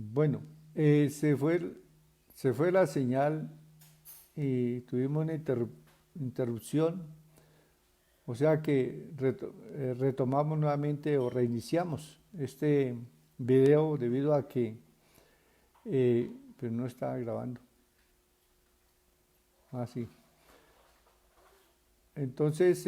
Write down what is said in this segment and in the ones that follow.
Bueno, se fue la señal y tuvimos una interrupción, o sea que retomamos nuevamente o reiniciamos este video debido a que, pero no estaba grabando. Ah, sí. Entonces,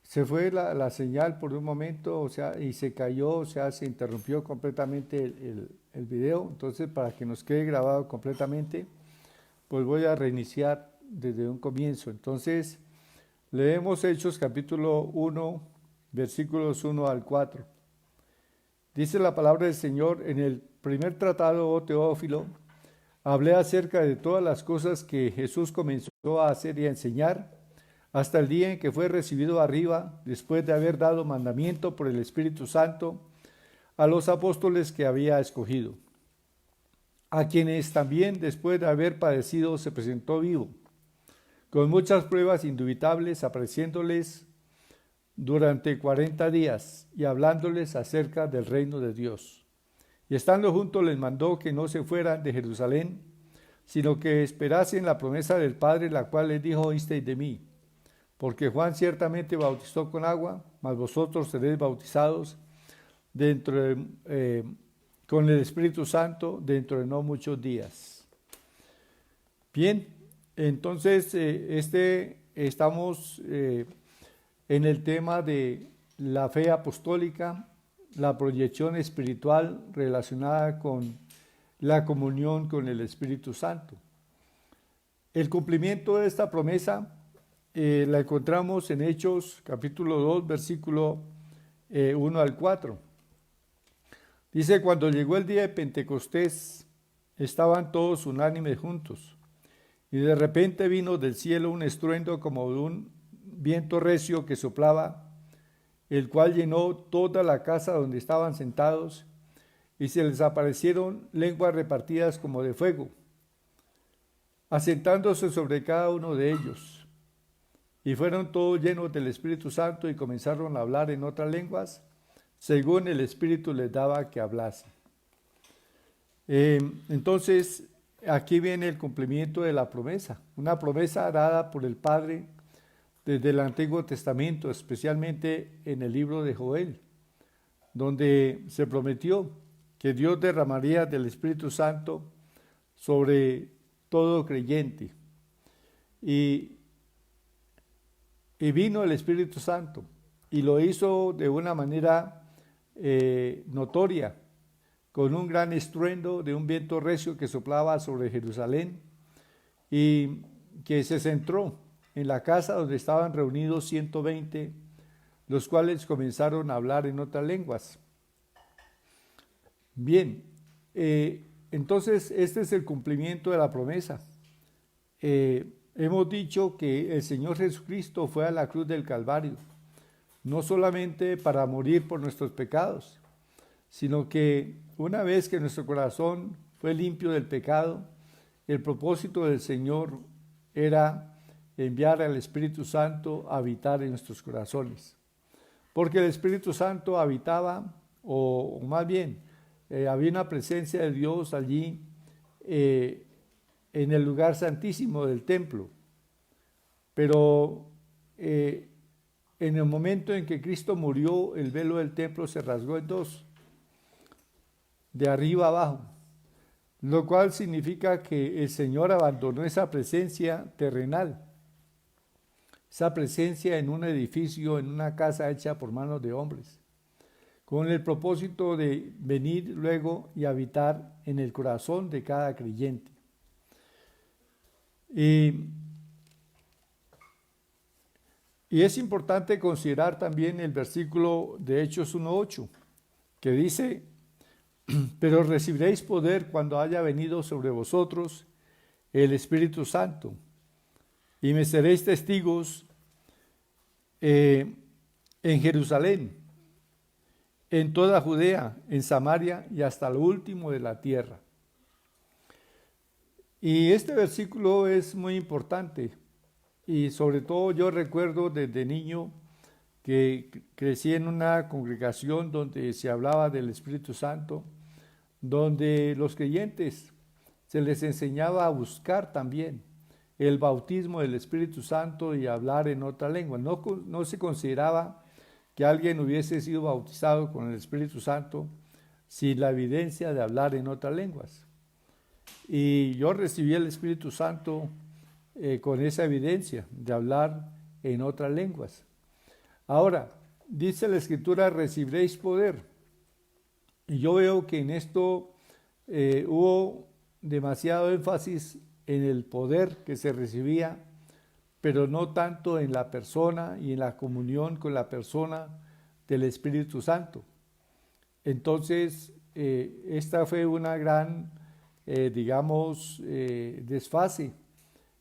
se fue la señal por un momento, o sea, y se cayó, o sea, se interrumpió completamente el video. Entonces, para que nos quede grabado completamente, pues voy a reiniciar desde un comienzo. Entonces, leemos Hechos capítulo 1, versículos 1 al 4. Dice la palabra del Señor: en el primer tratado, oh Teófilo, hablé acerca de todas las cosas que Jesús comenzó a hacer y a enseñar hasta el día en que fue recibido arriba, después de haber dado mandamiento por el Espíritu Santo a los apóstoles que había escogido, a quienes también después de haber padecido se presentó vivo, con muchas pruebas indubitables, apareciéndoles durante 40 días y hablándoles acerca del reino de Dios. Y estando juntos les mandó que no se fueran de Jerusalén, sino que esperasen la promesa del Padre, la cual les dijo: oísteis de mí. Porque Juan ciertamente bautizó con agua, mas vosotros seréis bautizados con el Espíritu Santo dentro de no muchos días. Bien, entonces estamos en el tema de la fe apostólica, la proyección espiritual relacionada con la comunión con el Espíritu Santo. El cumplimiento de esta promesa la encontramos en Hechos capítulo 2, versículo 1 al 4. Dice: cuando llegó el día de Pentecostés, estaban todos unánimes juntos, y de repente vino del cielo un estruendo como de un viento recio que soplaba, el cual llenó toda la casa donde estaban sentados, y se les aparecieron lenguas repartidas como de fuego, asentándose sobre cada uno de ellos. Y fueron todos llenos del Espíritu Santo y comenzaron a hablar en otras lenguas, según el Espíritu les daba que hablasen. Entonces, aquí viene el cumplimiento de la promesa, una promesa dada por el Padre desde el Antiguo Testamento, especialmente en el libro de Joel, donde se prometió que Dios derramaría del Espíritu Santo sobre todo creyente. Y vino el Espíritu Santo y lo hizo de una manera notoria, con un gran estruendo de un viento recio que soplaba sobre Jerusalén y que se centró en la casa donde estaban reunidos 120, los cuales comenzaron a hablar en otras lenguas. Bien, entonces este es el cumplimiento de la promesa. Hemos dicho que el Señor Jesucristo fue a la cruz del Calvario, no solamente para morir por nuestros pecados, sino que una vez que nuestro corazón fue limpio del pecado, el propósito del Señor era enviar al Espíritu Santo a habitar en nuestros corazones. Porque el Espíritu Santo habitaba, o más bien, había una presencia de Dios allí, en el lugar santísimo del templo. Pero en el momento en que Cristo murió, el velo del templo se rasgó en dos, de arriba abajo, lo cual significa que el Señor abandonó esa presencia terrenal, esa presencia en un edificio, en una casa hecha por manos de hombres, con el propósito de venir luego y habitar en el corazón de cada creyente. Y es importante considerar también el versículo de Hechos 1:8, que dice: pero recibiréis poder cuando haya venido sobre vosotros el Espíritu Santo, y me seréis testigos en Jerusalén, en toda Judea, en Samaria y hasta lo último de la tierra. Y este versículo es muy importante y sobre todo yo recuerdo desde niño que crecí en una congregación donde se hablaba del Espíritu Santo, donde los creyentes se les enseñaba a buscar también el bautismo del Espíritu Santo y hablar en otra lengua. No se consideraba que alguien hubiese sido bautizado con el Espíritu Santo sin la evidencia de hablar en otras lenguas. Y yo recibí el Espíritu Santo con esa evidencia de hablar en otras lenguas. Ahora, dice la Escritura, recibiréis poder. Y yo veo que en esto hubo demasiado énfasis en el poder que se recibía, pero no tanto en la persona y en la comunión con la persona del Espíritu Santo. Entonces, esta fue una gran, desfase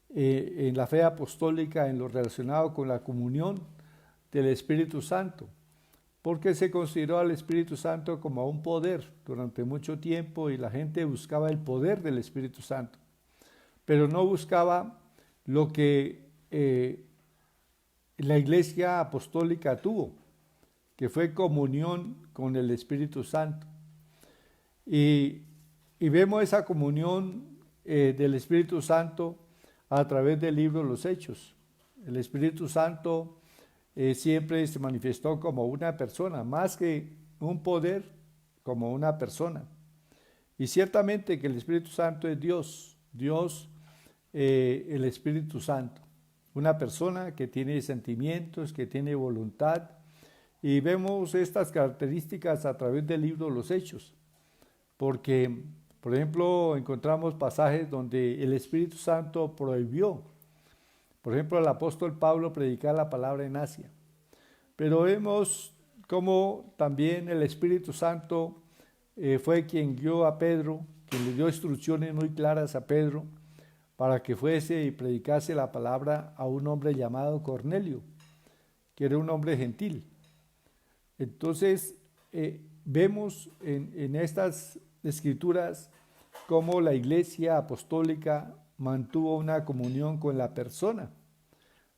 en la fe apostólica en lo relacionado con la comunión del Espíritu Santo, porque se consideró al Espíritu Santo como un poder durante mucho tiempo y la gente buscaba el poder del Espíritu Santo, pero no buscaba lo que la Iglesia apostólica tuvo, que fue comunión con el Espíritu Santo. Y vemos esa comunión del Espíritu Santo a través del libro Los Hechos. El Espíritu Santo siempre se manifestó como una persona, más que un poder, como una persona. Y ciertamente que el Espíritu Santo es Dios, el Espíritu Santo, una persona que tiene sentimientos, que tiene voluntad, y vemos estas características a través del libro Los Hechos, porque, por ejemplo, encontramos pasajes donde el Espíritu Santo prohibió, por ejemplo, al apóstol Pablo predicar la palabra en Asia. Pero vemos cómo también el Espíritu Santo fue quien guió a Pedro, quien le dio instrucciones muy claras a Pedro para que fuese y predicase la palabra a un hombre llamado Cornelio, que era un hombre gentil. Entonces, vemos en estas escrituras cómo la Iglesia apostólica mantuvo una comunión con la persona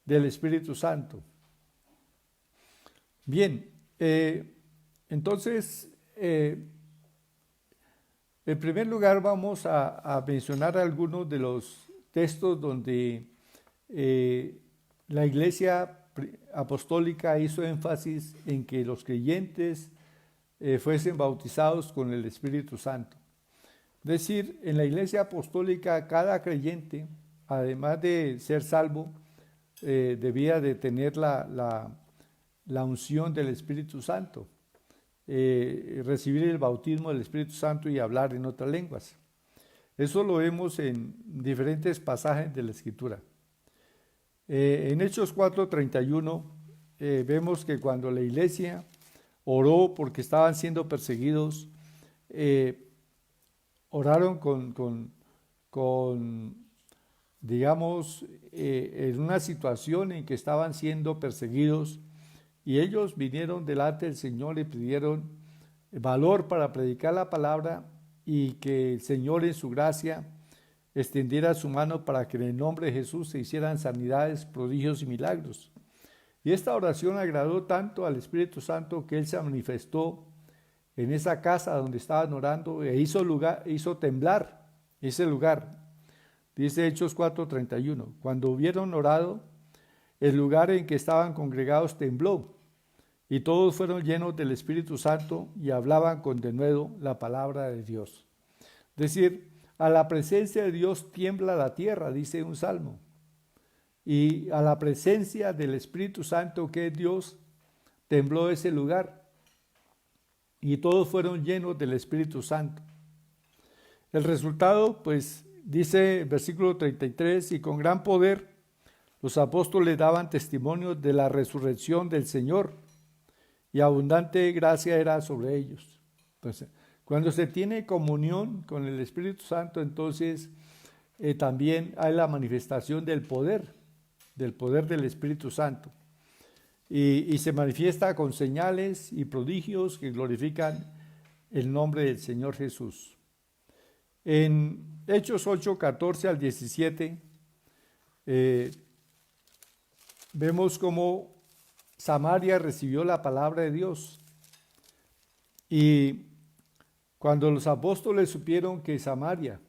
del Espíritu Santo. Bien, entonces, en primer lugar vamos a mencionar algunos de los textos donde la Iglesia apostólica hizo énfasis en que los creyentes fuesen bautizados con el Espíritu Santo. Es decir, en la Iglesia apostólica cada creyente, además de ser salvo, debía de tener la unción del Espíritu Santo, recibir el bautismo del Espíritu Santo y hablar en otras lenguas. Eso lo vemos en diferentes pasajes de la Escritura. En Hechos 4:31 vemos que cuando la iglesia oró porque estaban siendo perseguidos, oraron en una situación en que estaban siendo perseguidos, y ellos vinieron delante del Señor y pidieron valor para predicar la palabra y que el Señor en su gracia extendiera su mano para que en el nombre de Jesús se hicieran sanidades, prodigios y milagros. Y esta oración agradó tanto al Espíritu Santo que Él se manifestó en esa casa donde estaban orando e hizo temblar ese lugar. Dice Hechos 4:31, cuando hubieron orado, el lugar en que estaban congregados tembló, y todos fueron llenos del Espíritu Santo y hablaban con denuedo la palabra de Dios. Es decir, a la presencia de Dios tiembla la tierra, dice un salmo. Y a la presencia del Espíritu Santo, que es Dios, tembló ese lugar. Y todos fueron llenos del Espíritu Santo. El resultado, pues, dice el versículo 33, y con gran poder los apóstoles daban testimonio de la resurrección del Señor, y abundante gracia era sobre ellos. Entonces, cuando se tiene comunión con el Espíritu Santo, entonces también hay la manifestación del poder del Espíritu Santo. Y se manifiesta con señales y prodigios que glorifican el nombre del Señor Jesús. En Hechos 8, 14 al 17, vemos cómo Samaria recibió la palabra de Dios. Y cuando los apóstoles supieron que Samaria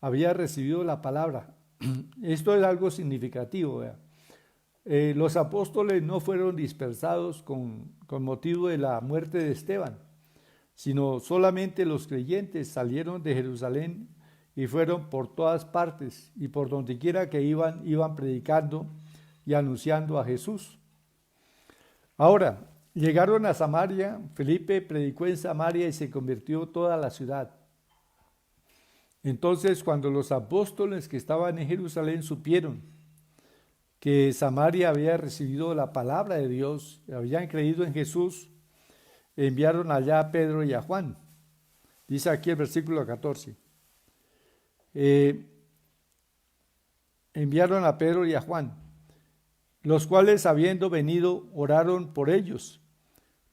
había recibido la palabra, esto es algo significativo, ¿verdad? Los apóstoles no fueron dispersados con motivo de la muerte de Esteban, sino solamente los creyentes salieron de Jerusalén y fueron por todas partes, y por donde quiera que iban predicando y anunciando a Jesús. Ahora, llegaron a Samaria, Felipe predicó en Samaria y se convirtió toda la ciudad. Entonces, cuando los apóstoles que estaban en Jerusalén supieron que Samaria había recibido la palabra de Dios, habían creído en Jesús, enviaron allá a Pedro y a Juan. Dice aquí el versículo 14. Enviaron a Pedro y a Juan, los cuales, habiendo venido, oraron por ellos,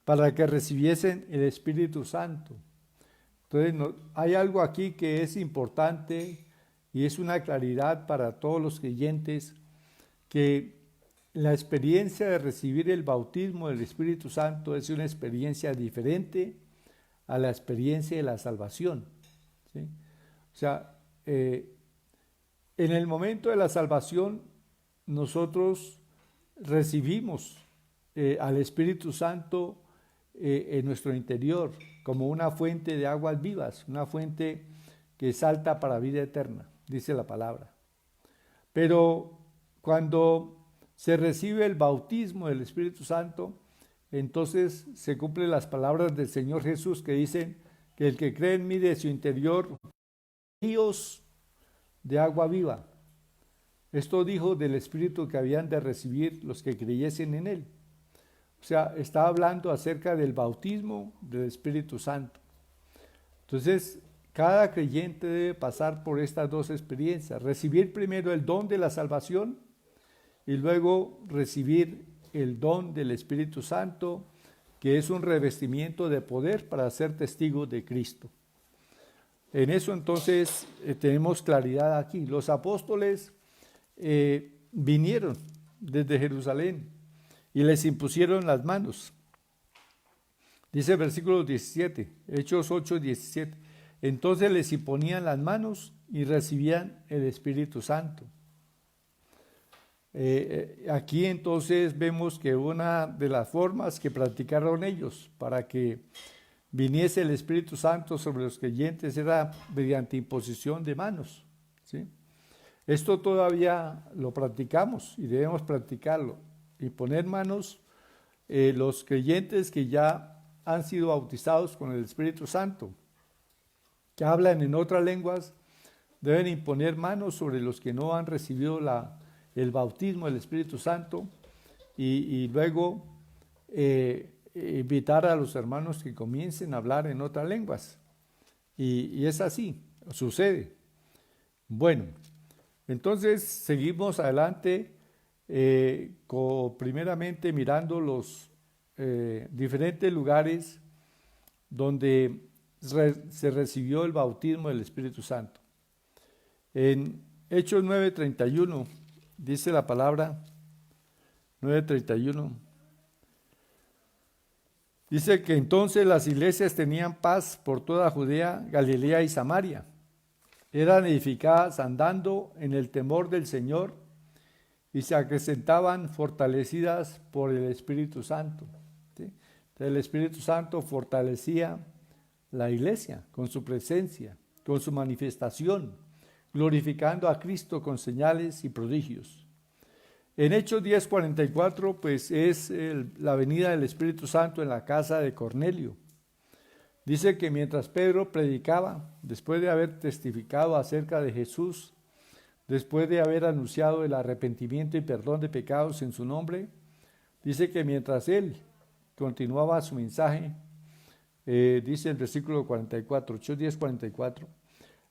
para que recibiesen el Espíritu Santo. Entonces, hay algo aquí que es importante y es una claridad para todos los creyentes, que la experiencia de recibir el bautismo del Espíritu Santo es una experiencia diferente a la experiencia de la salvación, ¿sí? O sea, en el momento de la salvación nosotros recibimos al Espíritu Santo en nuestro interior como una fuente de aguas vivas, una fuente que salta para vida eterna, dice la palabra. Pero cuando se recibe el bautismo del Espíritu Santo, entonces se cumplen las palabras del Señor Jesús que dicen que el que cree en mí, de su interior ríos de agua viva. Esto dijo del Espíritu que habían de recibir los que creyesen en él. O sea, está hablando acerca del bautismo del Espíritu Santo. Entonces, cada creyente debe pasar por estas dos experiencias: recibir primero el don de la salvación y luego recibir el don del Espíritu Santo, que es un revestimiento de poder para ser testigos de Cristo. En eso entonces tenemos claridad aquí. Los apóstoles vinieron desde Jerusalén y les impusieron las manos. Dice el versículo 17, Hechos 8, 17. Entonces les imponían las manos y recibían el Espíritu Santo. Aquí entonces vemos que una de las formas que practicaron ellos para que viniese el Espíritu Santo sobre los creyentes era mediante imposición de manos, ¿sí? Esto todavía lo practicamos y debemos practicarlo. Y poner manos, los creyentes que ya han sido bautizados con el Espíritu Santo, que hablan en otras lenguas, deben imponer manos sobre los que no han recibido el bautismo del Espíritu Santo y luego invitar a los hermanos que comiencen a hablar en otras lenguas. Y es así, sucede. Bueno, entonces seguimos adelante, primeramente mirando los diferentes lugares donde se recibió el bautismo del Espíritu Santo. En Hechos 9:31 dice la palabra, 9:31, dice que entonces las iglesias tenían paz por toda Judea, Galilea y Samaria. Eran edificadas andando en el temor del Señor y se acrecentaban fortalecidas por el Espíritu Santo, ¿sí? Entonces el Espíritu Santo fortalecía la iglesia con su presencia, con su manifestación, glorificando a Cristo con señales y prodigios. En Hechos 10:44, pues es la venida del Espíritu Santo en la casa de Cornelio. Dice que mientras Pedro predicaba, después de haber testificado acerca de Jesús, después de haber anunciado el arrepentimiento y perdón de pecados en su nombre, dice que mientras él continuaba su mensaje, dice el versículo 44, Hechos 10:44,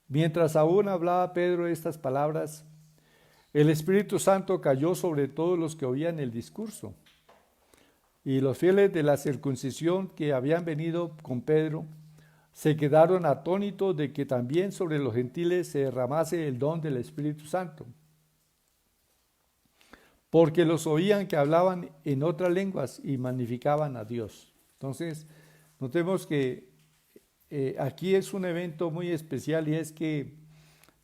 mientras aún hablaba Pedro estas palabras, el Espíritu Santo cayó sobre todos los que oían el discurso. Y los fieles de la circuncisión que habían venido con Pedro se quedaron atónitos de que también sobre los gentiles se derramase el don del Espíritu Santo. porque los oían que hablaban en otras lenguas y magnificaban a Dios. Entonces, notemos que aquí es un evento muy especial, y es que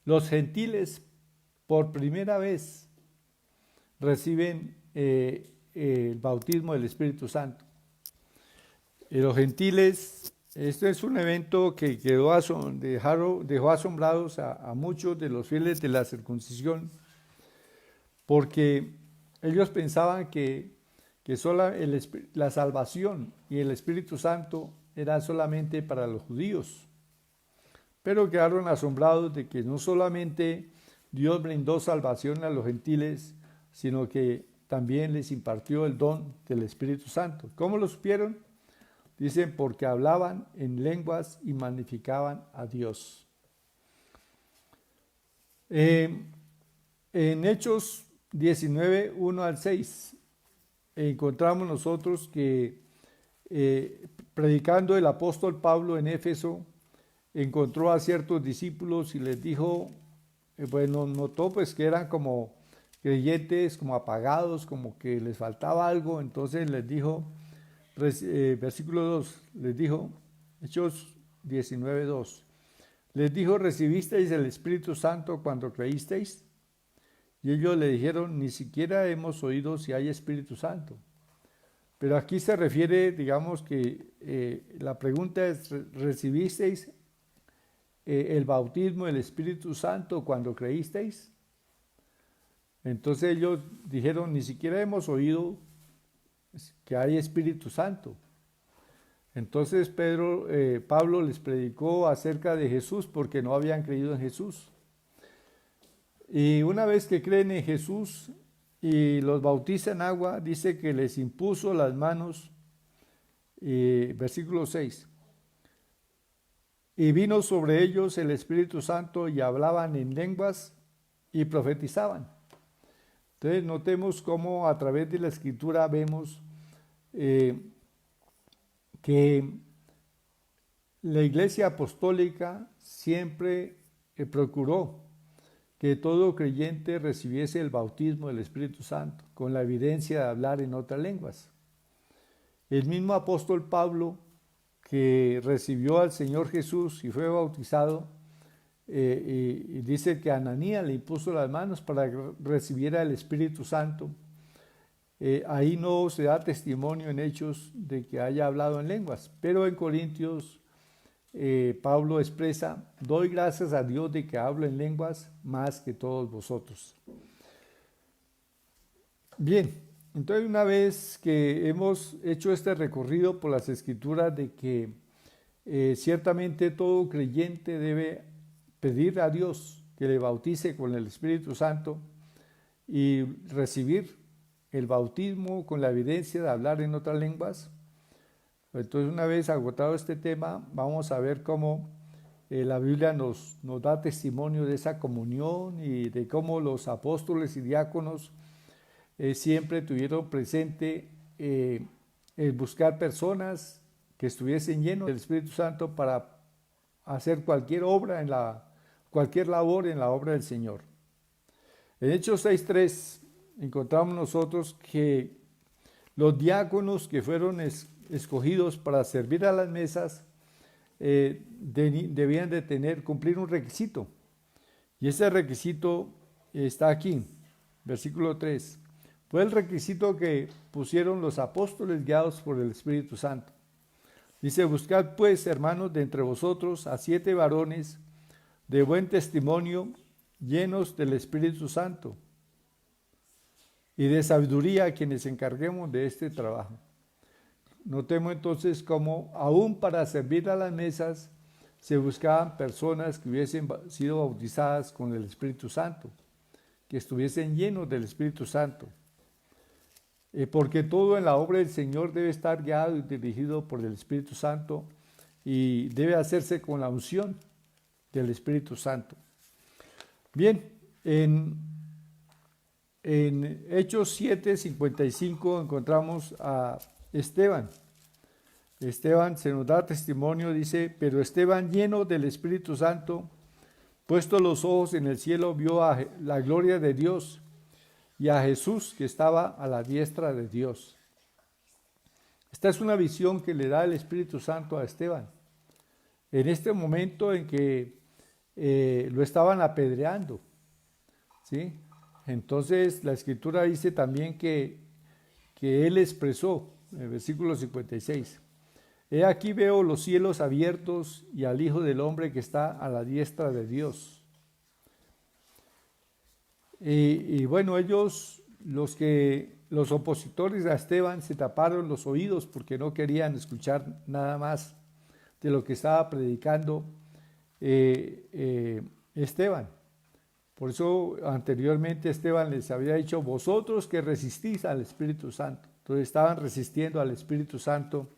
los gentiles por primera vez reciben el bautismo del Espíritu Santo. Los gentiles, este es un evento que dejó asombrados a muchos de los fieles de la circuncisión, porque ellos pensaban que la salvación y el Espíritu Santo era solamente para los judíos, pero quedaron asombrados de que no solamente Dios brindó salvación a los gentiles, sino que también les impartió el don del Espíritu Santo. ¿Cómo lo supieron? Dicen, porque hablaban en lenguas y magnificaban a Dios. En Hechos 19, 1 al 6, encontramos nosotros que predicando el apóstol Pablo en Éfeso, encontró a ciertos discípulos y les dijo, notó pues que eran como creyentes, como apagados, como que les faltaba algo. Entonces les dijo, versículo 2, les dijo, Hechos 19, 2, les dijo, ¿recibisteis el Espíritu Santo cuando creísteis? Y ellos le dijeron, ni siquiera hemos oído si hay Espíritu Santo. Pero aquí se refiere, digamos que la pregunta es, ¿recibisteis el bautismo del Espíritu Santo cuando creísteis? Entonces ellos dijeron, ni siquiera hemos oído que hay Espíritu Santo. Entonces Pablo les predicó acerca de Jesús porque no habían creído en Jesús. Y una vez que creen en Jesús y los bautiza en agua, dice que les impuso las manos, versículo 6. Y vino sobre ellos el Espíritu Santo y hablaban en lenguas y profetizaban. Entonces notemos cómo a través de la Escritura vemos que la Iglesia Apostólica siempre procuró que todo creyente recibiese el bautismo del Espíritu Santo, con la evidencia de hablar en otras lenguas. El mismo apóstol Pablo, que recibió al Señor Jesús y fue bautizado, y dice que Ananías le impuso las manos para que recibiera el Espíritu Santo. Ahí no se da testimonio en Hechos de que haya hablado en lenguas, pero en Corintios Pablo expresa, doy gracias a Dios de que hablo en lenguas más que todos vosotros. Bien, entonces una vez que hemos hecho este recorrido por las Escrituras de que ciertamente todo creyente debe pedir a Dios que le bautice con el Espíritu Santo y recibir el bautismo con la evidencia de hablar en otras lenguas. Entonces, una vez agotado este tema, vamos a ver cómo la Biblia nos da testimonio de esa comunión y de cómo los apóstoles y diáconos siempre tuvieron presente el buscar personas que estuviesen llenos del Espíritu Santo para hacer cualquier labor en la obra del Señor. En Hechos 6:3 encontramos nosotros que los diáconos que fueron escogidos para servir a las mesas debían de cumplir un requisito. Y ese requisito está aquí, versículo 3. Fue el requisito que pusieron los apóstoles guiados por el Espíritu Santo. Dice, buscad pues, hermanos, de entre vosotros a 7 varones de buen testimonio, llenos del Espíritu Santo y de sabiduría, a quienes encarguemos de este trabajo. Notemos entonces cómo aún para servir a las mesas se buscaban personas que hubiesen sido bautizadas con el Espíritu Santo, que estuviesen llenos del Espíritu Santo. Porque todo en la obra del Señor debe estar guiado y dirigido por el Espíritu Santo y debe hacerse con la unción del Espíritu Santo. Bien, en Hechos 7:55 encontramos a Esteban. Esteban se nos da testimonio, dice, pero Esteban, lleno del Espíritu Santo, puesto los ojos en el cielo, vio a la gloria de Dios y a Jesús que estaba a la diestra de Dios. Esta es una visión que le da el Espíritu Santo a Esteban. En este momento en que lo estaban apedreando, ¿sí? Entonces la Escritura dice también que él expresó, en el versículo 56, he aquí veo los cielos abiertos y al Hijo del Hombre que está a la diestra de Dios. Y bueno, ellos, los opositores a Esteban, se taparon los oídos porque no querían escuchar nada más de lo que estaba predicando Esteban. Por eso anteriormente Esteban les había dicho, vosotros que resistís al Espíritu Santo. Entonces estaban resistiendo al Espíritu Santo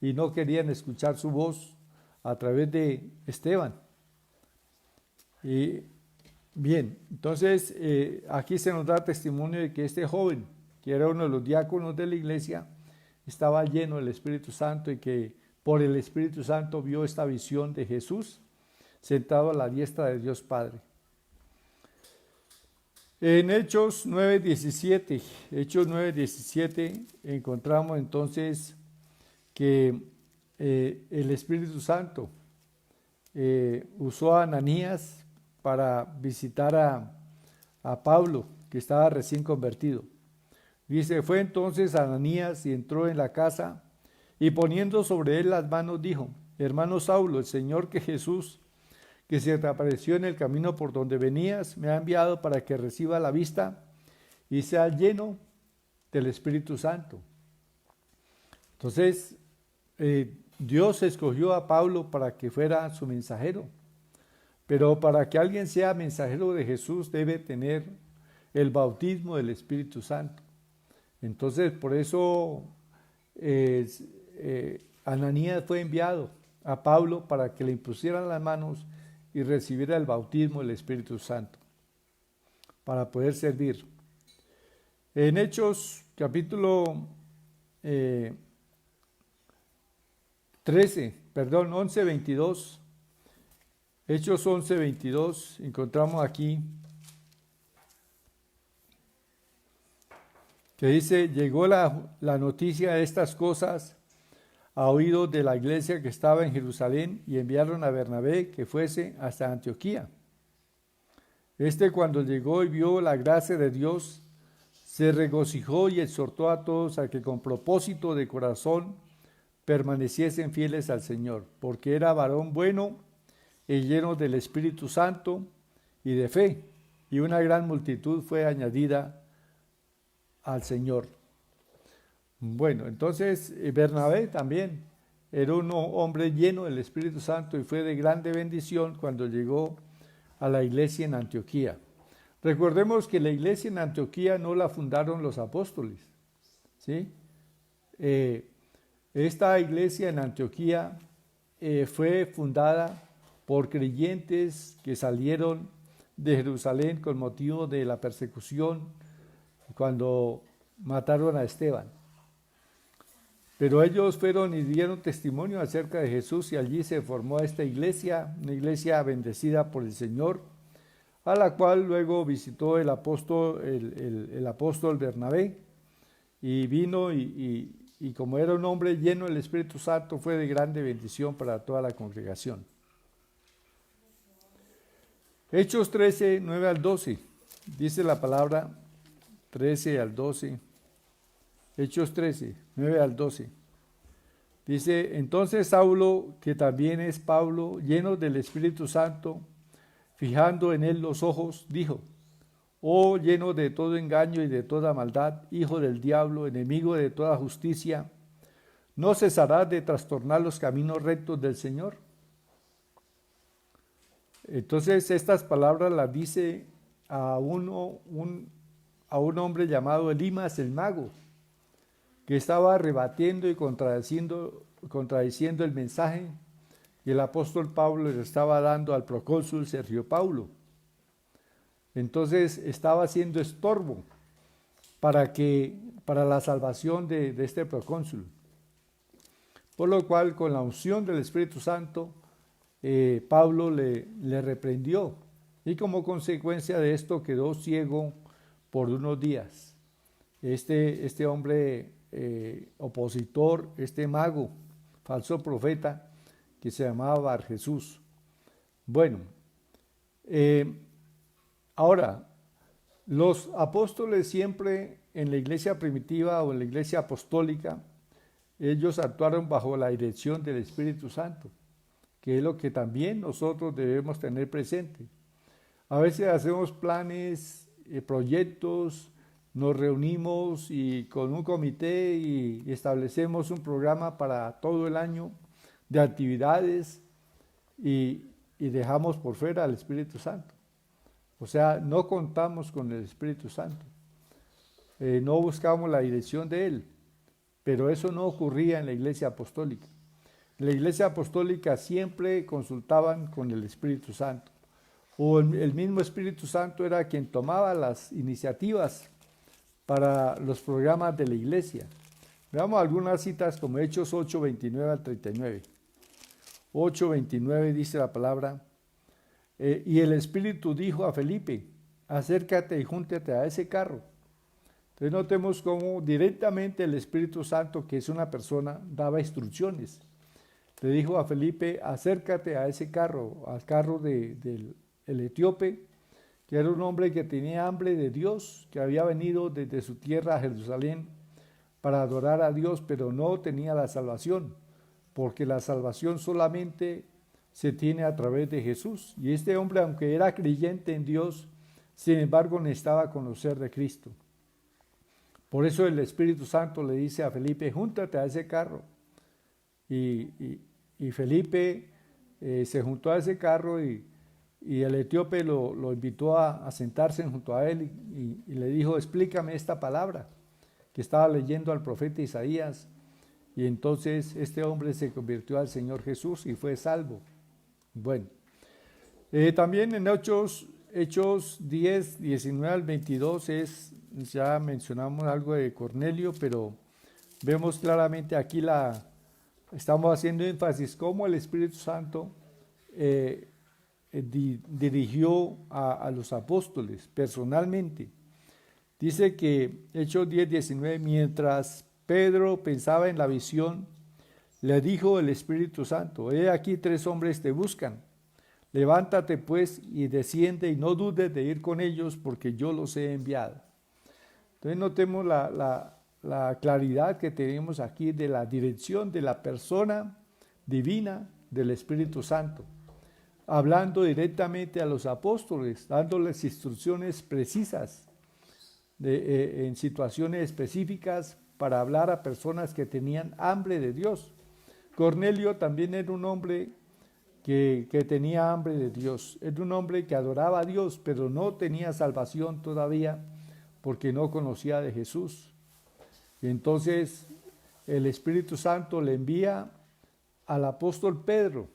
y no querían escuchar su voz a través de Esteban. Y bien, entonces aquí se nos da testimonio de que este joven, que era uno de los diáconos de la iglesia, estaba lleno del Espíritu Santo y que por el Espíritu Santo vio esta visión de Jesús sentado a la diestra de Dios Padre. En Hechos 9:17 encontramos entonces que el Espíritu Santo usó a Ananías para visitar a Pablo, que estaba recién convertido. Dice, fue entonces Ananías y entró en la casa y poniendo sobre él las manos dijo, hermano Saulo, el Señor que Jesús, que se te apareció en el camino por donde venías, me ha enviado para que reciba la vista y sea lleno del Espíritu Santo. Entonces, Dios escogió a Pablo para que fuera su mensajero, pero para que alguien sea mensajero de Jesús debe tener el bautismo del Espíritu Santo. Entonces, por eso Ananías fue enviado a Pablo para que le impusieran las manos y recibiera el bautismo del Espíritu Santo para poder servir. En Hechos capítulo 11:22, Hechos 11:22, encontramos aquí que dice, llegó la noticia de estas cosas a oídos de la iglesia que estaba en Jerusalén y enviaron a Bernabé que fuese hasta Antioquía. Cuando llegó y vio la gracia de Dios, se regocijó y exhortó a todos a que con propósito de corazón permaneciesen fieles al Señor, porque era varón bueno y lleno del Espíritu Santo y de fe, y una gran multitud fue añadida al Señor. Bueno, entonces Bernabé también era un hombre lleno del Espíritu Santo y fue de grande bendición cuando llegó a la iglesia en Antioquía. Recordemos que la iglesia en Antioquía no la fundaron los apóstoles, ¿sí? Esta iglesia en Antioquía fue fundada por creyentes que salieron de Jerusalén con motivo de la persecución cuando mataron a Esteban. Pero ellos fueron y dieron testimonio acerca de Jesús y allí se formó esta iglesia, una iglesia bendecida por el Señor, a la cual luego visitó el apóstol Bernabé y vino y como era un hombre lleno del Espíritu Santo fue de grande bendición para toda la congregación. Hechos 13, 9 al 12, dice la palabra 13 al 12. Hechos 13, 9 al 12. Dice, entonces Saulo, que también es Pablo, lleno del Espíritu Santo, fijando en él los ojos, dijo, oh lleno de todo engaño y de toda maldad, hijo del diablo, enemigo de toda justicia, ¿no cesarás de trastornar los caminos rectos del Señor? Entonces estas palabras las dice a un hombre llamado Elimas el mago, que estaba rebatiendo y contradiciendo el mensaje que el apóstol Pablo le estaba dando al procónsul Sergio Paulo. Entonces estaba haciendo estorbo para la salvación de este procónsul. Por lo cual, con la unción del Espíritu Santo, Pablo le reprendió y como consecuencia de esto quedó ciego por unos días. Este hombre opositor, este mago, falso profeta, que se llamaba Bar Jesús. Bueno, ahora, los apóstoles siempre en la iglesia primitiva o en la iglesia apostólica, ellos actuaron bajo la dirección del Espíritu Santo, que es lo que también nosotros debemos tener presente. A veces hacemos planes, proyectos, nos reunimos y con un comité y establecemos un programa para todo el año de actividades y dejamos por fuera al Espíritu Santo. O sea, no contamos con el Espíritu Santo, no buscamos la dirección de Él, pero eso no ocurría en la iglesia apostólica. En la iglesia apostólica siempre consultaban con el Espíritu Santo, o el mismo Espíritu Santo era quien tomaba las iniciativas para los programas de la iglesia. Veamos algunas citas como Hechos 8, 29 al 39. 8, 29 dice la palabra, y el Espíritu dijo a Felipe, acércate y júntate a ese carro. Entonces notemos cómo directamente el Espíritu Santo, que es una persona, daba instrucciones. Le dijo a Felipe, acércate a ese carro, al carro del etíope, que era un hombre que tenía hambre de Dios, que había venido desde su tierra a Jerusalén para adorar a Dios, pero no tenía la salvación, porque la salvación solamente se tiene a través de Jesús. Y este hombre, aunque era creyente en Dios, sin embargo necesitaba conocer de Cristo. Por eso el Espíritu Santo le dice a Felipe, júntate a ese carro. Y Felipe se juntó a ese carro y el etíope lo invitó a sentarse junto a él y le dijo, explícame esta palabra que estaba leyendo al profeta Isaías. Y entonces este hombre se convirtió al Señor Jesús y fue salvo. Bueno, también en Hechos 10, 19 al 22 ya mencionamos algo de Cornelio, pero vemos claramente aquí estamos haciendo énfasis cómo el Espíritu Santo dirigió a los apóstoles personalmente. Dice que Hechos 10, 19, mientras Pedro pensaba en la visión, le dijo el Espíritu Santo, he aquí 3 hombres te buscan. Levántate pues y desciende y no dudes de ir con ellos porque yo los he enviado. Entonces notemos la claridad que tenemos aquí de la dirección de la persona divina del Espíritu Santo, hablando directamente a los apóstoles, dándoles instrucciones precisas en situaciones específicas para hablar a personas que tenían hambre de Dios. Cornelio también era un hombre que tenía hambre de Dios, era un hombre que adoraba a Dios, pero no tenía salvación todavía porque no conocía de Jesús. Y entonces el Espíritu Santo le envía al apóstol Pedro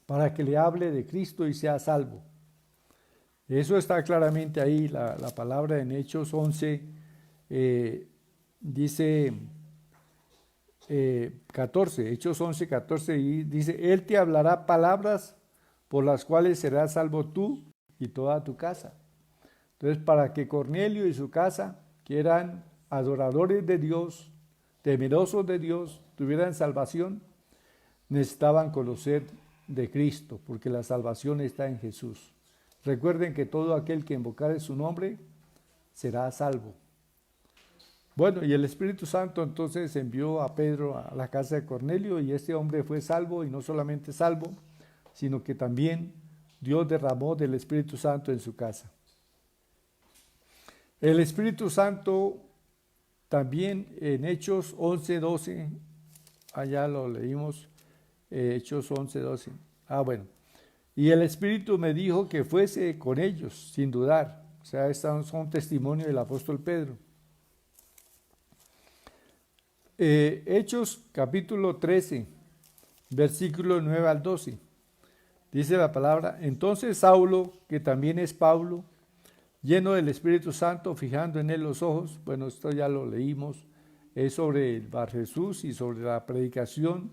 para que le hable de Cristo y sea salvo. Eso está claramente ahí, la palabra en Hechos 11, dice 14, Hechos 11, 14, y dice, Él te hablará palabras por las cuales serás salvo tú y toda tu casa. Entonces, para que Cornelio y su casa, que eran adoradores de Dios, temerosos de Dios, tuvieran salvación, necesitaban conocer de Cristo, porque la salvación está en Jesús. Recuerden que todo aquel que invocare su nombre será salvo. Bueno, y el Espíritu Santo entonces envió a Pedro a la casa de Cornelio y este hombre fue salvo, y no solamente salvo, sino que también Dios derramó del Espíritu Santo en su casa. El Espíritu Santo también en Hechos 11, 12, allá lo leímos, Hechos 11, 12. Bueno, y el Espíritu me dijo que fuese con ellos, sin dudar. O sea, estos son testimonio del apóstol Pedro. Hechos capítulo 13, versículo 9 al 12. Dice la palabra, entonces Saulo, que también es Pablo, lleno del Espíritu Santo, fijando en él los ojos, bueno, esto ya lo leímos, es sobre el Bar Jesús y sobre la predicación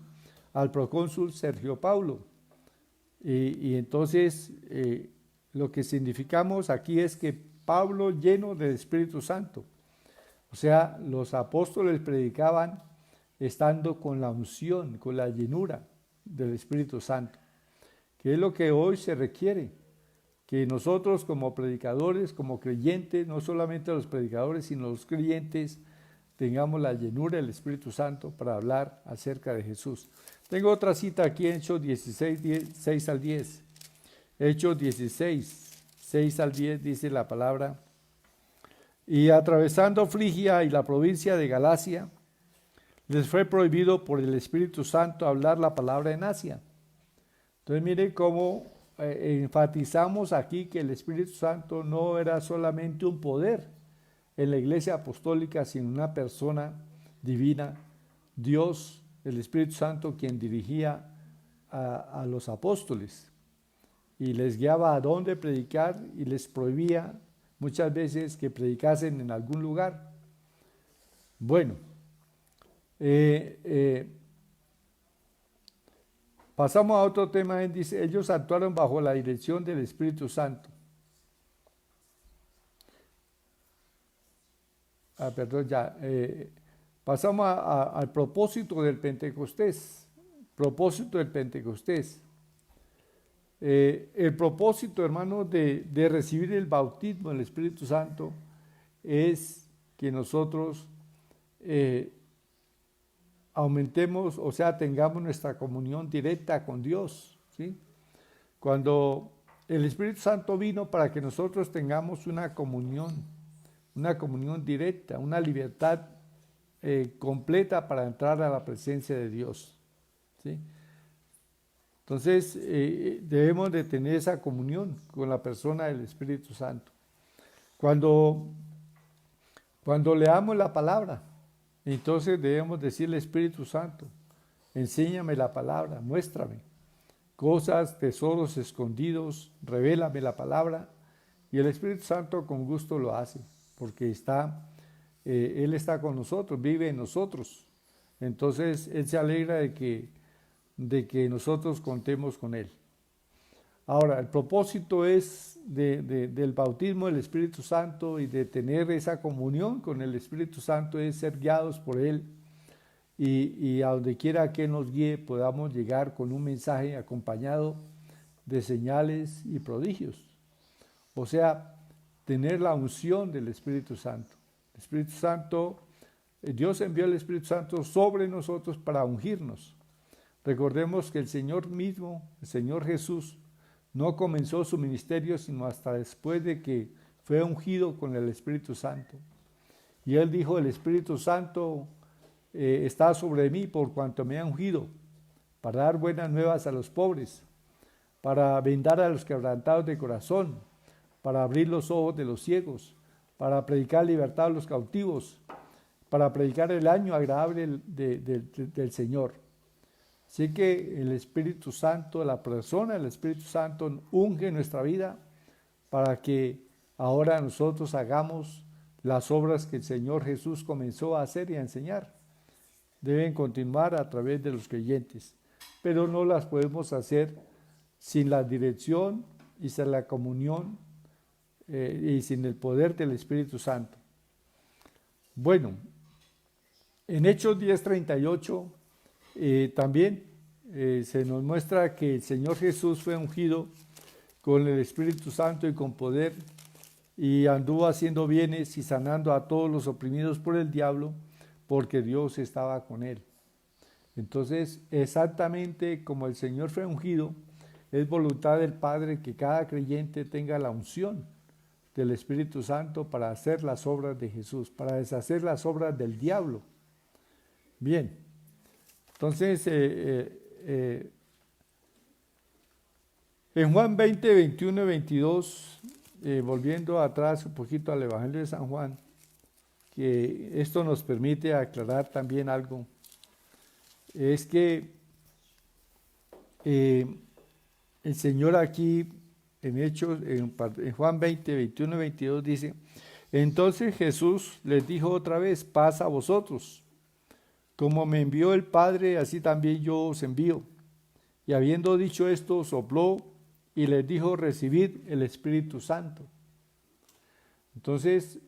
al procónsul Sergio Paulo. Y entonces lo que significamos aquí es que Pablo lleno del Espíritu Santo. O sea, los apóstoles predicaban estando con la unción, con la llenura del Espíritu Santo, que es lo que hoy se requiere, que nosotros como predicadores, como creyentes, no solamente los predicadores, sino los creyentes, tengamos la llenura del Espíritu Santo para hablar acerca de Jesús. Tengo otra cita aquí en Hechos 16, 6 al 10. Hechos 16, 6 al 10 dice la palabra: y atravesando Frigia y la provincia de Galacia, les fue prohibido por el Espíritu Santo hablar la palabra en Asia. Entonces mire cómo enfatizamos aquí que el Espíritu Santo no era solamente un poder en la iglesia apostólica, sino una persona divina, Dios, el Espíritu Santo, quien dirigía a los apóstoles y les guiaba a dónde predicar y les prohibía muchas veces que predicasen en algún lugar. Bueno, pasamos a otro tema. Dice, ellos actuaron bajo la dirección del Espíritu Santo. Pasamos al propósito del Pentecostés. Propósito del Pentecostés. El propósito, hermanos, de recibir el bautismo del Espíritu Santo es que nosotros aumentemos, o sea, tengamos nuestra comunión directa con Dios, ¿sí? Cuando el Espíritu Santo vino para que nosotros tengamos una comunión directa, una libertad completa para entrar a la presencia de Dios, ¿sí? Entonces, debemos de tener esa comunión con la persona del Espíritu Santo. Cuando leamos la palabra, entonces debemos decirle: Espíritu Santo, enséñame la palabra, muéstrame cosas, tesoros escondidos, revélame la palabra. Y el Espíritu Santo con gusto lo hace, porque Él está con nosotros, vive en nosotros. Entonces, Él se alegra de que nosotros contemos con Él. Ahora, el propósito es del bautismo del Espíritu Santo y de tener esa comunión con el Espíritu Santo, es ser guiados por Él, y a donde quiera que nos guíe podamos llegar con un mensaje acompañado de señales y prodigios. O sea, tener la unción del Espíritu Santo. El Espíritu Santo, Dios envió el Espíritu Santo sobre nosotros para ungirnos. Recordemos que el Señor mismo, el Señor Jesús, no comenzó su ministerio sino hasta después de que fue ungido con el Espíritu Santo. Y Él dijo: el Espíritu Santo está sobre mí por cuanto me ha ungido, para dar buenas nuevas a los pobres, para vendar a los quebrantados de corazón, para abrir los ojos de los ciegos, para predicar libertad a los cautivos, para predicar el año agradable del Señor. Así que el Espíritu Santo, la persona del Espíritu Santo, unge nuestra vida para que ahora nosotros hagamos las obras que el Señor Jesús comenzó a hacer y a enseñar. Deben continuar a través de los creyentes, pero no las podemos hacer sin la dirección y sin la comunión y sin el poder del Espíritu Santo. Bueno, en Hechos 10:38 también se nos muestra que el Señor Jesús fue ungido con el Espíritu Santo y con poder, y anduvo haciendo bienes y sanando a todos los oprimidos por el diablo, porque Dios estaba con él. Entonces, exactamente como el Señor fue ungido, es voluntad del Padre que cada creyente tenga la unción del Espíritu Santo para hacer las obras de Jesús, para deshacer las obras del diablo. Bien, entonces en Juan 20, 21 y 22, volviendo atrás un poquito al Evangelio de San Juan, que esto nos permite aclarar también algo, es que el Señor aquí en Hechos, en Juan 20, 21 y 22 dice: entonces Jesús les dijo otra vez: paz a vosotros. Como me envió el Padre, así también yo os envío. Y habiendo dicho esto, sopló y les dijo: recibid el Espíritu Santo. Entonces,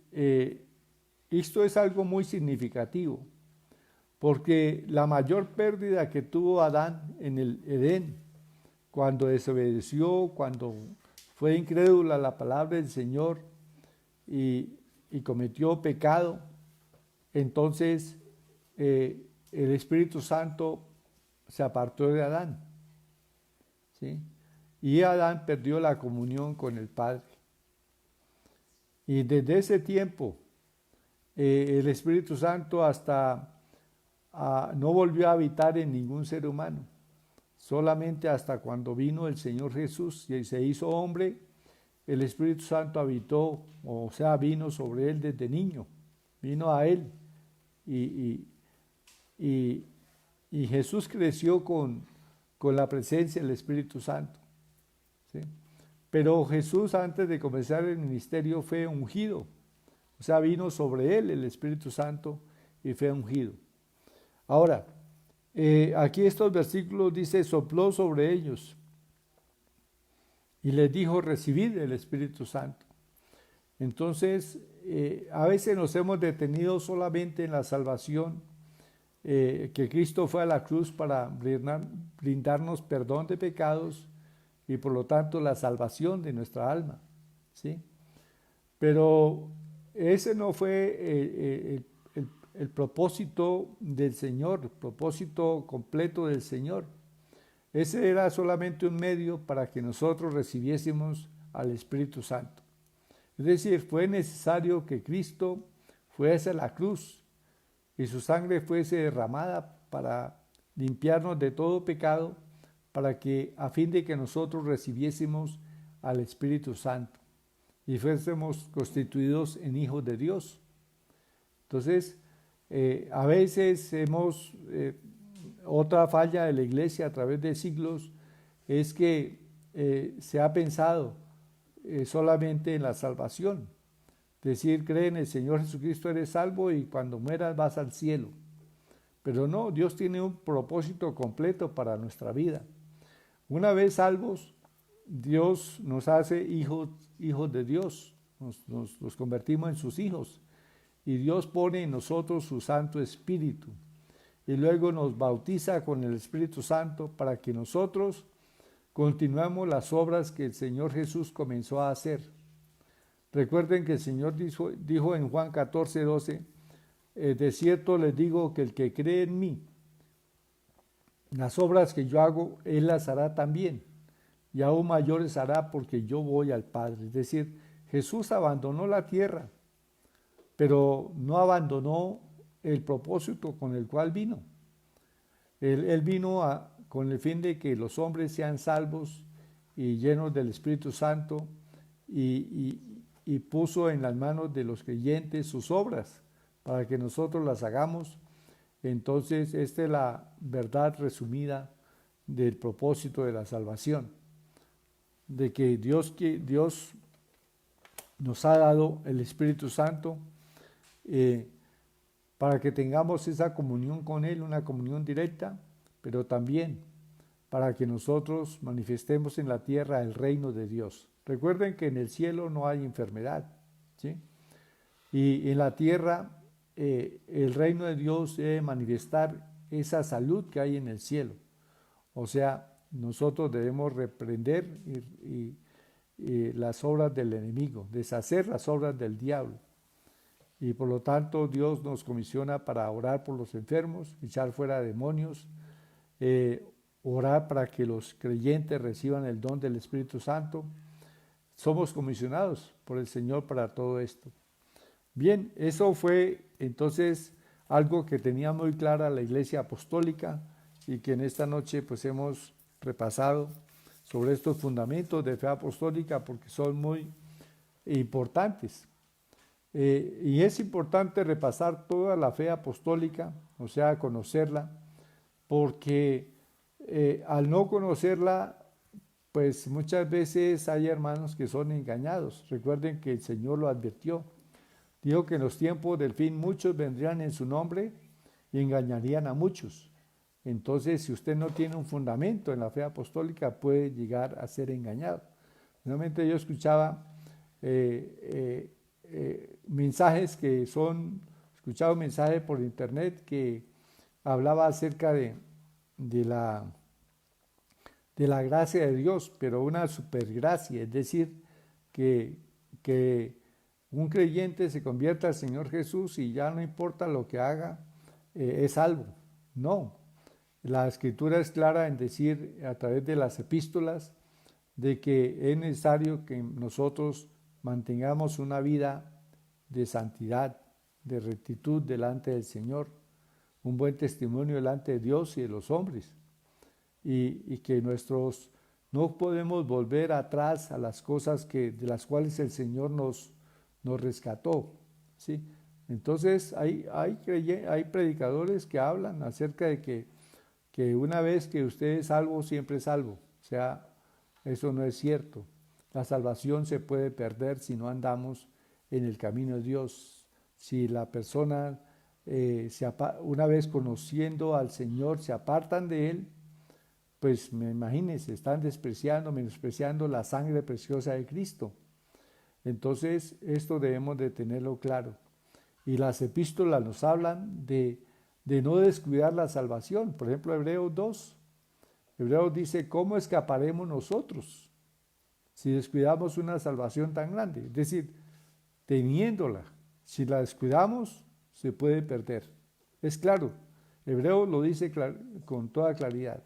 esto es algo muy significativo, porque la mayor pérdida que tuvo Adán en el Edén, cuando desobedeció, cuando fue incrédula a la palabra del Señor y cometió pecado, entonces el Espíritu Santo se apartó de Adán, ¿sí? Y Adán perdió la comunión con el Padre. Y desde ese tiempo, el Espíritu Santo no volvió a habitar en ningún ser humano. Solamente hasta cuando vino el Señor Jesús y se hizo hombre, el Espíritu Santo habitó, o sea, vino sobre él desde niño, vino a él. Y, y, y Jesús creció con la presencia del Espíritu Santo, ¿sí? Pero Jesús, antes de comenzar el ministerio, fue ungido. O sea, vino sobre él el Espíritu Santo y fue ungido. Ahora, aquí estos versículos dice, sopló sobre ellos y les dijo, recibid el Espíritu Santo. Entonces, a veces nos hemos detenido solamente en la salvación, que Cristo fue a la cruz para brindarnos perdón de pecados y por lo tanto la salvación de nuestra alma, ¿sí? Pero ese no fue el propósito del Señor, el propósito completo del Señor. Ese era solamente un medio para que nosotros recibiésemos al Espíritu Santo. Es decir, fue necesario que Cristo fuese a la cruz y su sangre fuese derramada para limpiarnos de todo pecado, para que a fin de que nosotros recibiésemos al Espíritu Santo y fuésemos constituidos en hijos de Dios. Entonces, a veces otra falla de la iglesia a través de siglos es que se ha pensado solamente en la salvación. Decir, cree en el Señor Jesucristo, eres salvo y cuando mueras vas al cielo. Pero no, Dios tiene un propósito completo para nuestra vida. Una vez salvos, Dios nos hace hijos de Dios, nos convertimos en sus hijos y Dios pone en nosotros su Santo Espíritu y luego nos bautiza con el Espíritu Santo para que nosotros continuemos las obras que el Señor Jesús comenzó a hacer. Recuerden que el Señor dijo en Juan 14:12, de cierto les digo que el que cree en mí, las obras que yo hago, él las hará también, y aún mayores hará porque yo voy al Padre. Es decir, Jesús abandonó la tierra, pero no abandonó el propósito con el cual vino. Él vino con el fin de que los hombres sean salvos y llenos del Espíritu Santo y puso en las manos de los creyentes sus obras para que nosotros las hagamos. Entonces, esta es la verdad resumida del propósito de la salvación, de que Dios nos ha dado el Espíritu Santo para que tengamos esa comunión con Él, una comunión directa, pero también para que nosotros manifestemos en la tierra el reino de Dios. Recuerden que en el cielo no hay enfermedad, ¿sí? Y en la tierra el reino de Dios debe manifestar esa salud que hay en el cielo. O sea, nosotros debemos reprender las obras del enemigo, deshacer las obras del diablo. Y por lo tanto Dios nos comisiona para orar por los enfermos, echar fuera demonios, orar para que los creyentes reciban el don del Espíritu Santo. Somos comisionados por el Señor para todo esto. Bien, eso fue entonces algo que tenía muy clara la Iglesia Apostólica y que en esta noche pues hemos repasado sobre estos fundamentos de fe apostólica porque son muy importantes. Y es importante repasar toda la fe apostólica, o sea, conocerla, porque al no conocerla, pues muchas veces hay hermanos que son engañados. Recuerden que el Señor lo advirtió. Dijo que en los tiempos del fin muchos vendrían en su nombre y engañarían a muchos. Entonces, si usted no tiene un fundamento en la fe apostólica, puede llegar a ser engañado. Realmente yo escuchaba mensajes que son, he escuchado mensajes por internet que hablaba acerca de la, de la gracia de Dios, pero una supergracia, es decir, que un creyente se convierta al Señor Jesús y ya no importa lo que haga, es salvo. No, la Escritura es clara en decir a través de las epístolas de que es necesario que nosotros mantengamos una vida de santidad, de rectitud delante del Señor, un buen testimonio delante de Dios y de los hombres, y que no podemos volver atrás a las cosas de las cuales el Señor nos rescató, ¿sí? Entonces hay predicadores que hablan acerca de que una vez que usted es salvo, siempre es salvo. O sea, eso no es cierto. La salvación se puede perder si no andamos en el camino de Dios. Si la persona, una vez conociendo al Señor, se apartan de Él, pues imagínense, están menospreciando la sangre preciosa de Cristo. Entonces, esto debemos de tenerlo claro. Y las epístolas nos hablan de no descuidar la salvación. Por ejemplo, Hebreos 2. Hebreos dice, ¿cómo escaparemos nosotros si descuidamos una salvación tan grande? Es decir, teniéndola, si la descuidamos, se puede perder. Es claro, Hebreos lo dice con toda claridad.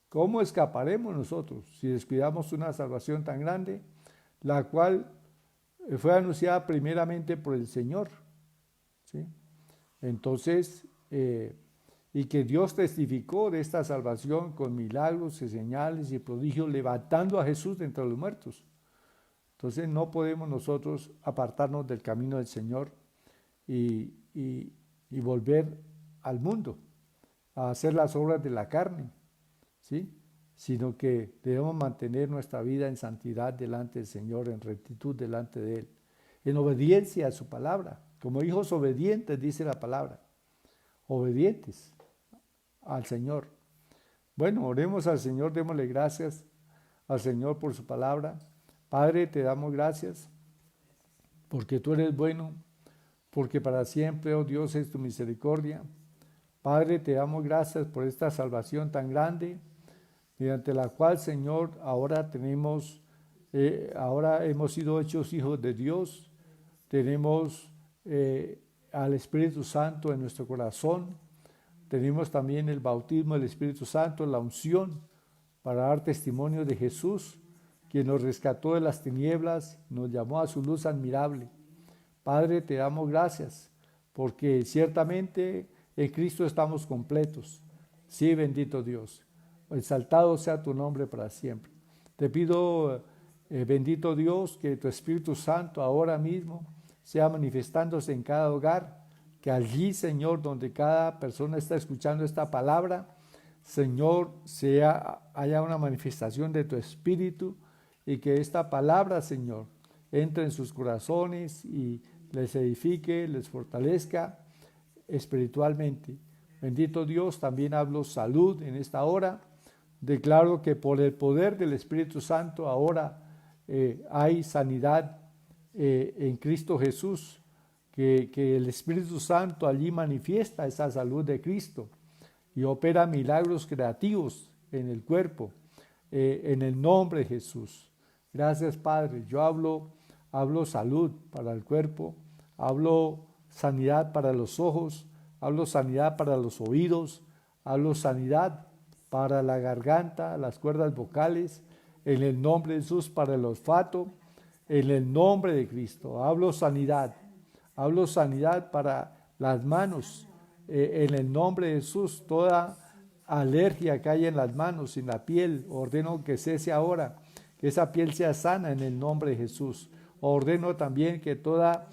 ¿Cómo escaparemos nosotros si descuidamos una salvación tan grande, la cual fue anunciada primeramente por el Señor? ¿Sí? Entonces, y que Dios testificó de esta salvación con milagros y señales y prodigios, levantando a Jesús de entre los muertos. Entonces no podemos nosotros apartarnos del camino del Señor y volver al mundo, a hacer las obras de la carne, ¿sí? Sino que debemos mantener nuestra vida en santidad delante del Señor, en rectitud delante de Él, en obediencia a su palabra, como hijos obedientes, dice la palabra, obedientes al Señor. Bueno, oremos al Señor, démosle gracias al Señor por su palabra. Padre, te damos gracias porque tú eres bueno, porque para siempre, oh Dios, es tu misericordia. Padre, te damos gracias por esta salvación tan grande, mediante la cual, Señor, ahora hemos sido hechos hijos de Dios, tenemos al Espíritu Santo en nuestro corazón, tenemos también el bautismo del Espíritu Santo, la unción para dar testimonio de Jesús, quien nos rescató de las tinieblas, nos llamó a su luz admirable. Padre, te damos gracias, porque ciertamente en Cristo estamos completos. Sí, bendito Dios. Exaltado sea tu nombre para siempre. Te pido, bendito Dios, que tu Espíritu Santo ahora mismo sea manifestándose en cada hogar, que allí, Señor, donde cada persona está escuchando esta palabra, Señor, haya una manifestación de tu Espíritu y que esta palabra, Señor, entre en sus corazones y les edifique, les fortalezca espiritualmente. Bendito Dios, también hablo salud en esta hora. Declaro que por el poder del Espíritu Santo ahora hay sanidad en Cristo Jesús, que el Espíritu Santo allí manifiesta esa salud de Cristo y opera milagros creativos en el cuerpo, en el nombre de Jesús. Gracias, Padre. Yo hablo salud para el cuerpo, hablo sanidad para los ojos, hablo sanidad para los oídos, hablo sanidad para la garganta, las cuerdas vocales, en el nombre de Jesús, para el olfato, en el nombre de Cristo. Hablo sanidad para las manos, en el nombre de Jesús. Toda alergia que hay en las manos, en la piel, ordeno que cese ahora, que esa piel sea sana en el nombre de Jesús. Ordeno también que toda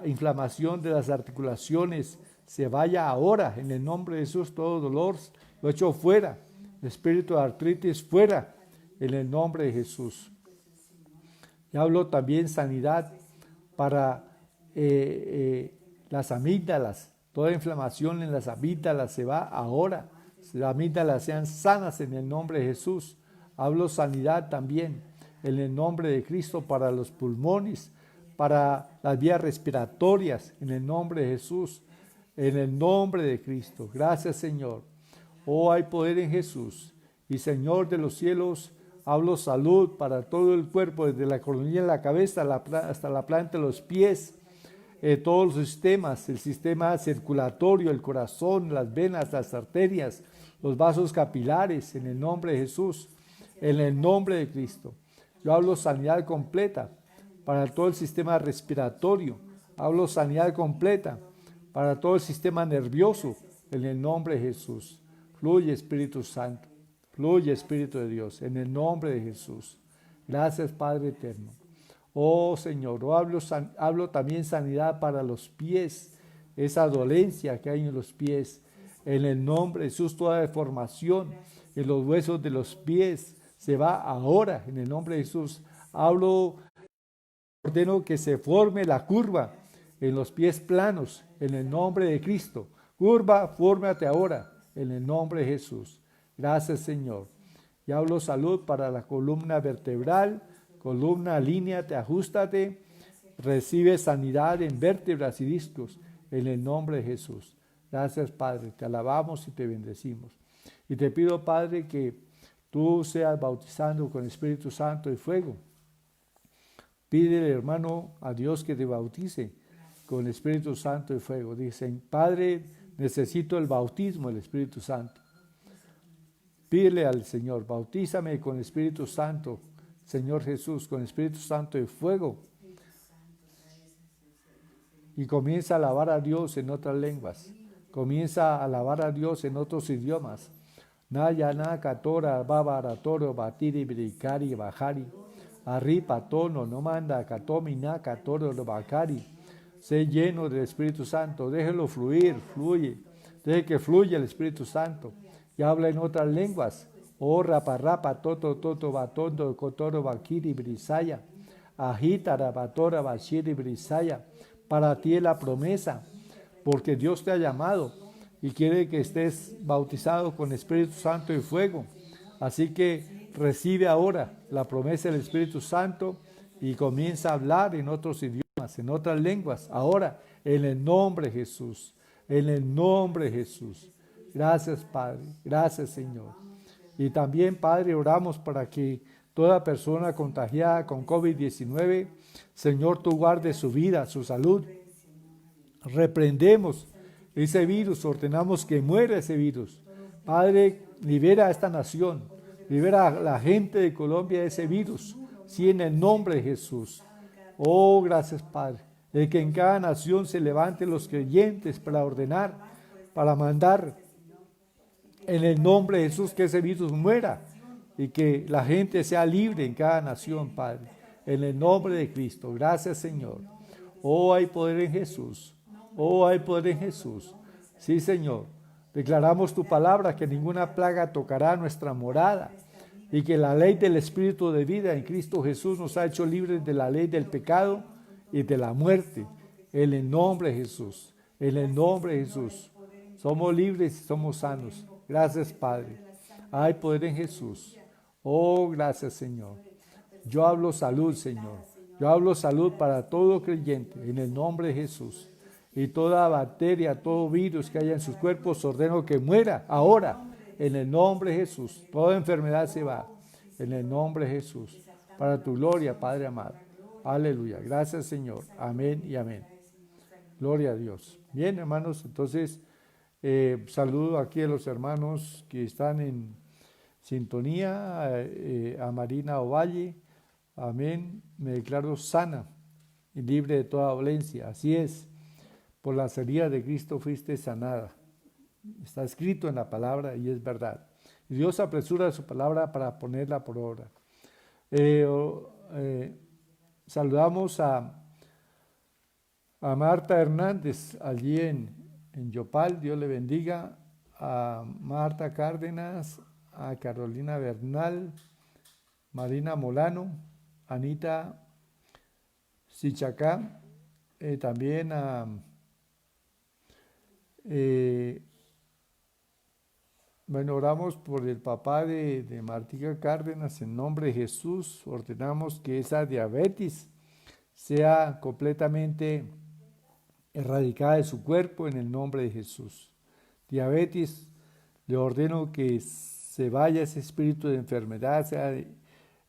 inflamación de las articulaciones se vaya ahora en el nombre de Jesús. Todo dolor lo echo fuera, el espíritu de artritis fuera en el nombre de Jesús. Y hablo también sanidad para las amígdalas. Toda inflamación en las amígdalas se va ahora. Las amígdalas sean sanas en el nombre de Jesús. Hablo sanidad también en el nombre de Cristo para los pulmones, para las vías respiratorias, en el nombre de Jesús, en el nombre de Cristo. Gracias, Señor. Oh, hay poder en Jesús. Y Señor de los cielos, hablo salud para todo el cuerpo, desde la coronilla de la cabeza hasta la planta de los pies, todos los sistemas, el sistema circulatorio, el corazón, las venas, las arterias, los vasos capilares, en el nombre de Jesús, en el nombre de Cristo. Yo hablo sanidad completa para todo el sistema respiratorio, hablo sanidad completa para todo el sistema nervioso, en el nombre de Jesús. Fluye, Espíritu Santo, fluye, Espíritu de Dios, en el nombre de Jesús. Gracias, Padre eterno. Oh, Señor, hablo también sanidad para los pies, esa dolencia que hay en los pies, en el nombre de Jesús, toda deformación en los huesos de los pies se va ahora, en el nombre de Jesús. Ordeno que se forme la curva en los pies planos, en el nombre de Cristo. Curva, fórmate ahora, en el nombre de Jesús. Gracias, Señor. Y hablo salud para la columna vertebral, columna, alíneate, ajustate. Recibe sanidad en vértebras y discos, en el nombre de Jesús. Gracias, Padre. Te alabamos y te bendecimos. Y te pido, Padre, que tú seas bautizando con Espíritu Santo y fuego. Pídele, hermano, a Dios que te bautice con Espíritu Santo y fuego. Dicen, Padre, necesito el bautismo del Espíritu Santo. Pídele al Señor, bautízame con Espíritu Santo, Señor Jesús, con Espíritu Santo y fuego. Y comienza a alabar a Dios en otras lenguas. Comienza a alabar a Dios en otros idiomas. Nayana, Katora, Babara, Toro, Batiri, Bricari, Bajari. Arripa, Tono, no manda, Katomi, Naka, Toro, Bacari. Sé lleno del Espíritu Santo. Déjelo fluir, fluye. Deje que fluya el Espíritu Santo. Y habla en otras lenguas. Oh, rapa, rapa, toto, toto, batondo, kotoro, bakiri, brisaya. Agita, rabatora, bashiri, brisaya. Para ti es la promesa, porque Dios te ha llamado y quiere que estés bautizado con Espíritu Santo y fuego. Así que recibe ahora la promesa del Espíritu Santo y comienza a hablar en otros idiomas, en otras lenguas. Ahora, en el nombre de Jesús, en el nombre de Jesús. Gracias, Padre. Gracias, Señor. Y también, Padre, oramos para que toda persona contagiada con COVID-19, Señor, tú guardes su vida, su salud. Reprendemos ese virus, ordenamos que muera ese virus. Padre, libera a esta nación, libera a la gente de Colombia de ese virus, sí, en el nombre de Jesús. Oh, gracias, Padre, de que en cada nación se levanten los creyentes para ordenar, para mandar en el nombre de Jesús que ese virus muera y que la gente sea libre en cada nación, Padre, en el nombre de Cristo. Gracias, Señor. Oh, hay poder en Jesús. Oh, hay poder en Jesús. Sí, Señor. Declaramos tu palabra que ninguna plaga tocará nuestra morada y que la ley del Espíritu de vida en Cristo Jesús nos ha hecho libres de la ley del pecado y de la muerte. En el nombre de Jesús. En el nombre de Jesús. Somos libres y somos sanos. Gracias, Padre. Hay poder en Jesús. Oh, gracias, Señor. Yo hablo salud, Señor. Yo hablo salud para todo creyente, en el nombre de Jesús. Y toda bacteria, todo virus que haya en sus cuerpos, ordeno que muera ahora, en el nombre de Jesús. Toda enfermedad se va, en el nombre de Jesús. Para tu gloria, Padre amado. Aleluya. Gracias, Señor. Amén y amén. Gloria a Dios. Bien, hermanos, entonces saludo aquí a los hermanos que están en sintonía, a Marina Ovalle. Amén. Me declaro sana y libre de toda dolencia. Así es. Por la herida de Cristo fuiste sanada. Está escrito en la palabra y es verdad. Y Dios apresura su palabra para ponerla por obra. Saludamos a Marta Hernández allí en Yopal. Dios le bendiga. A Marta Cárdenas, a Carolina Bernal, Marina Molano, Anita Sichacá, también a oramos por el papá de Martica Cárdenas en nombre de Jesús. Ordenamos que esa diabetes sea completamente erradicada de su cuerpo en el nombre de Jesús. Diabetes, le ordeno que se vaya ese espíritu de enfermedad,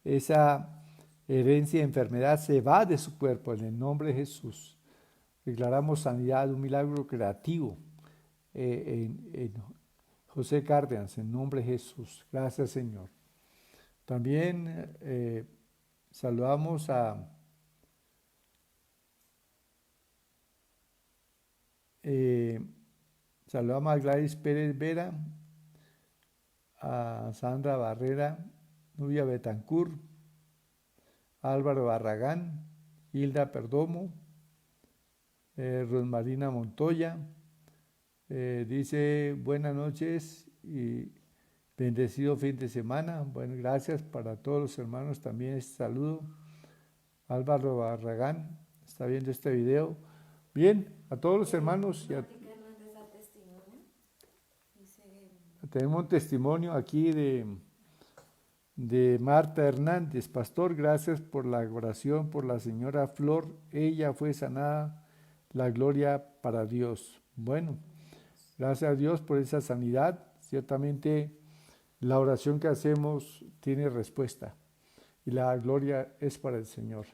esa herencia de enfermedad se va de su cuerpo en el nombre de Jesús. Declaramos sanidad, un milagro creativo en José Cárdenas, en nombre de Jesús. Gracias, Señor. También saludamos a Gladys Pérez Vera, a Sandra Barrera, Nubia Betancur, Álvaro Barragán, Hilda Perdomo, Rosmarina Montoya. Dice buenas noches y bendecido fin de semana. Bueno, gracias para todos los hermanos también este saludo. Álvaro Barragán está viendo este video. Bien, a todos los hermanos. Tenemos un testimonio aquí de Marta Hernández. Pastor, gracias por la oración por la señora Flor. Ella fue sanada. La gloria para Dios. Bueno, gracias a Dios por esa sanidad. Ciertamente la oración que hacemos tiene respuesta y la gloria es para el Señor.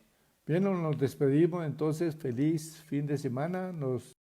Bien, nos despedimos entonces. Feliz fin de semana. Nos